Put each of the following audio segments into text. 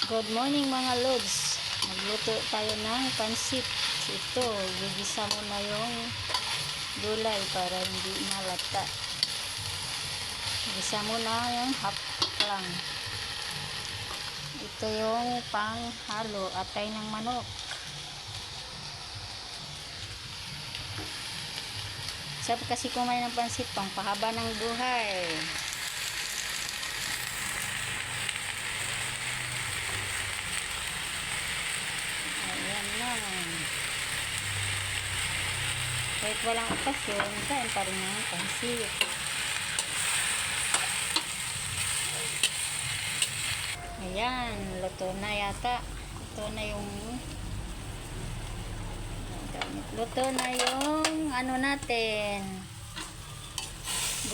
Good morning mga lods. Magluto tayo ng pansit. Ito, gigisa mo na yung gulay para hindi malata. Gisa mo na yung half lang. Ito yung panghalo, atay ng manok. Sabi kasi kumain ng pansit, pangpahaba ng buhay. Kahit walang okasyon, kain pa rin ng pansit. Ayan, luto na yata. Luto na yung ano natin.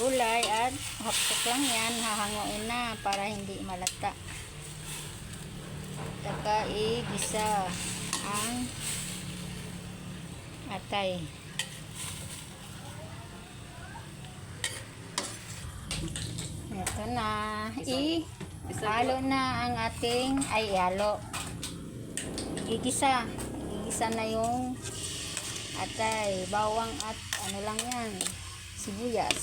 Gulay at hapsok lang yan. Hahanguin na para hindi malata. Saka igisa ang atay. Ito na. Ihalo na ang ating halo. Igigisa na yung atay, bawang at ano lang yan, sibuyas.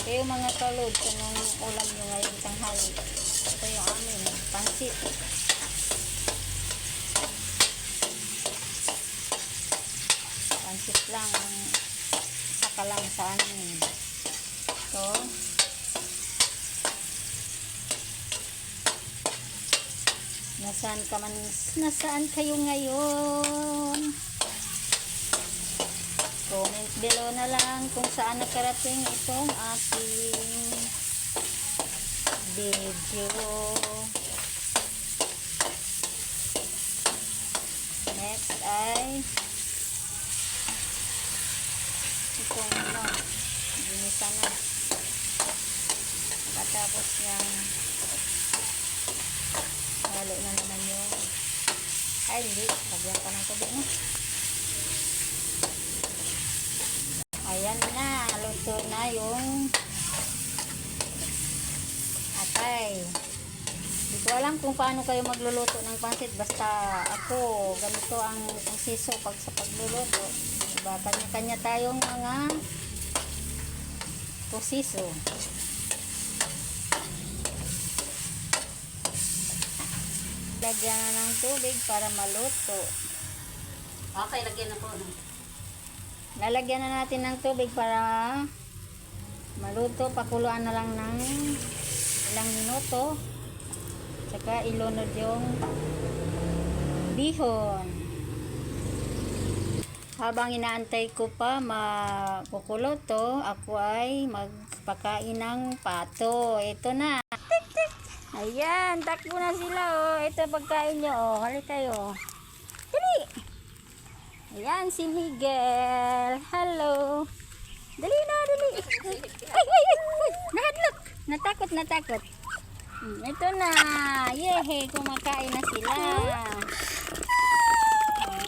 Ito yung mga kalod kung ulam nyo ngayong tanghali. Ito yung amin, pansit. Pansit lang ang saka lang sa amin. Ito. Nasaan kayo ngayon? Comment below na lang kung saan nakarating itong aking video. Next ay itong ginisa na. Pagkatapos niyang halo na naman yung hindi, lagyan pa ng tubig na. Ayan na, luto na yung atay. Hindi ko alam kung paano kayo magluluto ng pansit, basta ako ganito ang proseso pag sa pagluluto. Diba, kanya-kanya tayong mga proseso. Lagyan na ng tubig para maluto. Okay, lagyan na po. Lalagyan na natin ng tubig para maluto. Pakuluan na lang ng ilang minuto. Saka ilunod yung bihon. Habang inaantay ko pa makukulo to, ako ay magpakain ng pato. Ito na. Ayan, takbo na sila oh. Ito pagkain nyo oh. Halika kayo. Dali. Ayan si Miguel. Hello. Dali na, dali. Ay. Nahadlok. Natakot. Ito na. Yehe, kumakain na sila.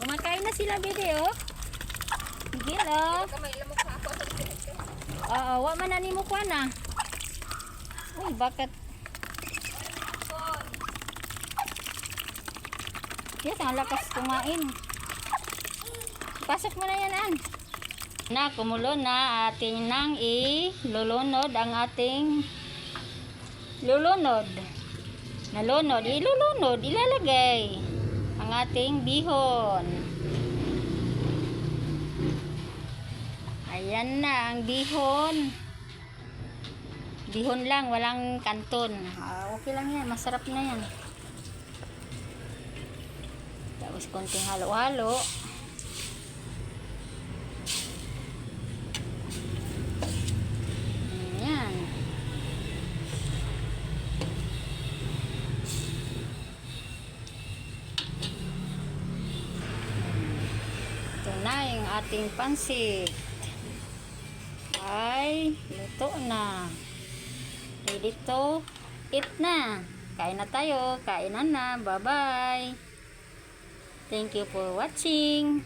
Kumakain na sila, bebe oh. Miguel oh. Oo, wa man na ni mo kwa na. Uy, bakit? Yes, ang lakas kumain. Pasok mo na yan, An. Na, kumulo na. Ating nang ilulunod ang ating ilulunod, ilalagay ang ating bihon. Ayan na ang bihon. Bihon lang, walang kanton. Okay lang yan, masarap na yan. Tapos konting halo-halo. Ayan. Ito na yung ating pansit. Ay, luto na. Ready to eat na. Kain na tayo. Kainan na. Bye-bye. Thank you for watching.